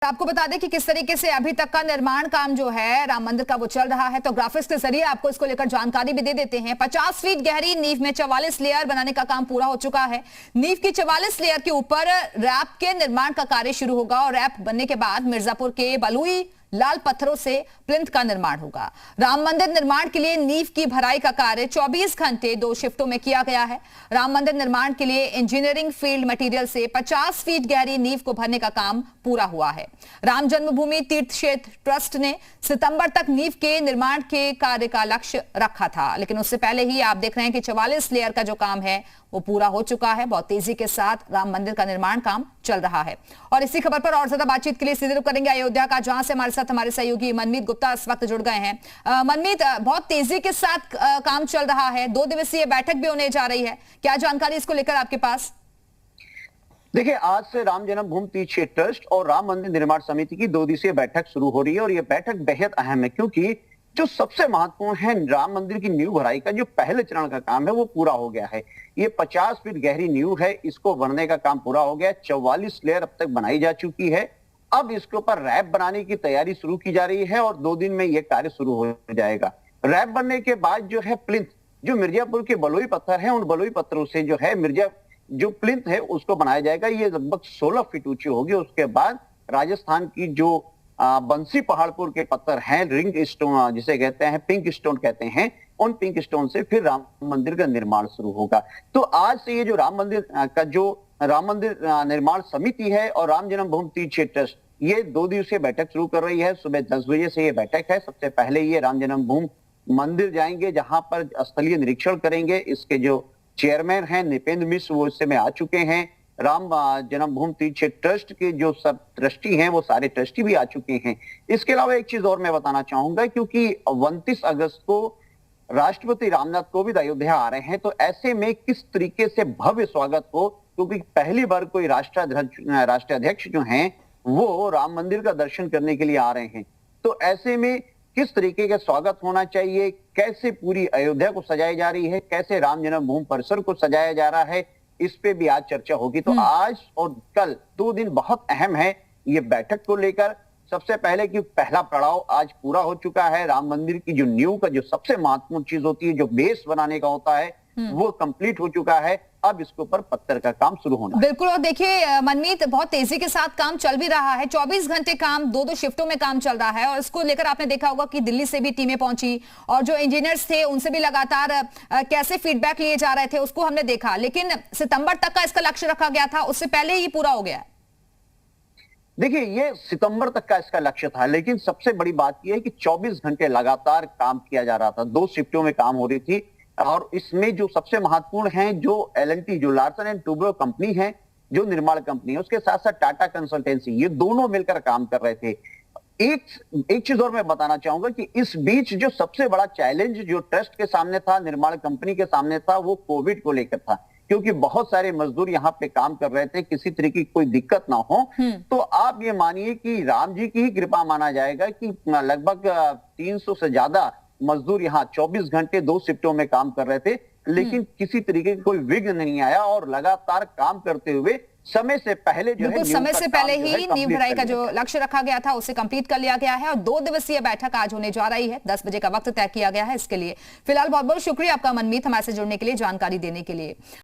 आपको बता दें कि किस तरीके से अभी तक का निर्माण काम जो है राम मंदिर का वो चल रहा है, तो ग्राफिक्स के जरिए आपको इसको लेकर जानकारी भी दे देते हैं। 50 फीट गहरी नींव में 44 लेयर बनाने का काम पूरा हो चुका है। नींव की 44 लेयर के ऊपर रैप के निर्माण का कार्य शुरू होगा और रैप बनने के बाद मिर्जापुर के बलुई लाल पत्थरों से प्लिंथ का निर्माण होगा। राम मंदिर निर्माण के लिए नींव की भराई का कार्य 24 घंटे 2 शिफ्टों में किया गया है। राम मंदिर निर्माण के लिए इंजीनियरिंग फील्ड मटेरियल से 50 फीट गहरी नींव को भरने का काम पूरा हुआ है। राम जन्मभूमि तीर्थ क्षेत्र ट्रस्ट ने सितंबर तक नींव के निर्माण के कार्य का लक्ष्य रखा था, लेकिन उससे पहले ही आप देख रहे हैं कि 44 लेयर का जो काम है वो पूरा हो चुका है। बहुत तेजी के साथ राम मंदिर का निर्माण काम चल रहा है। और इसी खबर पर और ज्यादा बातचीत के लिए सीधे रुख करेंगे अयोध्या का, जहां से हमारे साथ हमारे सहयोगी मनमीत गुप्ता इस वक्त जुड़ गए हैं। मनमीत, बहुत तेजी के साथ काम चल रहा है, 2 दिवसीय बैठक भी होने जा रही है, क्या जानकारी इसको लेकर आपके पास? देखिए, आज से राम जन्मभूमि तीर्थ क्षेत्र ट्रस्ट और राम मंदिर निर्माण समिति की 2 दिवसीय बैठक शुरू हो रही है और यह बैठक बेहद अहम है, क्योंकि जो सबसे महत्वपूर्ण है, राम मंदिर की नींव भराई का जो पहले चरण का काम है वो पूरा हो गया है। ये 50 फीट गहरी नींव है, इसको भरने का काम पूरा हो गया। 44 लेयर अब तक बनाई जा चुकी है। अब इसके ऊपर रैप बनाने की तैयारी शुरू की जा रही है और 2 दिन में यह कार्य शुरू हो जाएगा। रैप बनने के बाद जो है प्लिंथ, जो मिर्जापुर के बलुई पत्थर है, उन बलुई पत्थरों से जो है जो प्लिंथ है उसको बनाया जाएगा। ये लगभग 16 फीट ऊंची होगी। उसके बाद राजस्थान की जो बंसी पहाड़पुर के पत्थर हैं, रिंग स्टोन जिसे कहते हैं, पिंक स्टोन कहते हैं, उन पिंक स्टोन से फिर राम मंदिर का निर्माण शुरू होगा। तो आज से ये जो राम मंदिर निर्माण समिति है और राम जन्मभूमि तीर्थ क्षेत्र ट्रस्ट, ये 2 दिवसीय बैठक शुरू कर रही है। सुबह 10 बजे से ये बैठक है। सबसे पहले ये राम जन्मभूमि मंदिर जाएंगे, जहां पर स्थलीय निरीक्षण करेंगे। इसके जो चेयरमैन हैं नृपेंद्र मिश्र, वो इस समय आ चुके हैं। राम जन्मभूमि तीर्थ क्षेत्र ट्रस्ट के जो सब ट्रस्टी हैं, वो सारे ट्रस्टी भी आ चुके हैं। इसके अलावा एक चीज और मैं बताना चाहूंगा, क्योंकि 29 अगस्त को राष्ट्रपति रामनाथ कोविंद अयोध्या आ रहे हैं, तो ऐसे में किस तरीके से भव्य स्वागत हो, क्योंकि पहली बार कोई राष्ट्राध्यक्ष जो हैं वो राम मंदिर का दर्शन करने के लिए आ रहे हैं। तो ऐसे में किस तरीके का स्वागत होना चाहिए, कैसे पूरी अयोध्या को सजाई जा रही है, कैसे राम जन्मभूमि परिसर को सजाया जा रहा है, इस पे भी आज चर्चा होगी। तो आज और कल 2 दिन बहुत अहम है ये बैठक को लेकर। सबसे पहले कि पहला पड़ाव आज पूरा हो चुका है। राम मंदिर की जो नींव का जो सबसे महत्वपूर्ण चीज होती है, जो बेस बनाने का होता है, वो कंप्लीट हो चुका है। अब इसके ऊपर पत्थर का काम शुरू होना है। बिल्कुल। और देखिए मनमीत, बहुत तेजी के साथ काम चल भी रहा है। 24 घंटे काम 2-2 शिफ्टों में काम चल रहा है और इसको लेकर आपने देखा होगा कि दिल्ली से भी टीमें पहुंची और जो इंजीनियर्स थे उनसे भी लगातार कैसे फीडबैक लिए जा रहे थे उसको हमने देखा। लेकिन सितंबर तक का इसका लक्ष्य रखा गया था, उससे पहले ही पूरा हो गया। देखिए, ये सितंबर तक का इसका लक्ष्य था, लेकिन सबसे बड़ी बात यह है कि 24 घंटे लगातार काम किया जा रहा था। 2 शिफ्टों में काम हो रही थी और इसमें जो सबसे महत्वपूर्ण है, जो L&T, जो लार्सन एंड टूब्रो कंपनी है, जो निर्माण कंपनी है, उसके साथ साथ टाटा कंसल्टेंसी, ये दोनों मिलकर काम कर रहे थे। एक चीज और मैं बताना चाहूंगा कि इस बीच जो सबसे बड़ा चैलेंज जो ट्रस्ट के सामने था, निर्माण कंपनी के सामने था, वो कोविड को लेकर था, क्योंकि बहुत सारे मजदूर यहाँ पे काम कर रहे थे, किसी तरीके की कोई दिक्कत ना हो। तो आप ये मानिए कि राम जी की ही कृपा माना जाएगा कि लगभग 300 से ज्यादा मजदूर यहाँ 24 घंटे 2 शिफ्टों में काम कर रहे थे, लेकिन किसी तरीके का कोई विघ्न नहीं आया और लगातार काम करते हुए समय से पहले जो है, समय से पहले ही नींव भराई का जो लक्ष्य रखा गया था उसे कंप्लीट कर लिया गया है और 2 दिवसीय बैठक आज होने जा रही है। 10 बजे का वक्त तय किया गया है इसके लिए। फिलहाल बहुत बहुत शुक्रिया आपका मनमीत, हमारे से जुड़ने के लिए, जानकारी देने के लिए।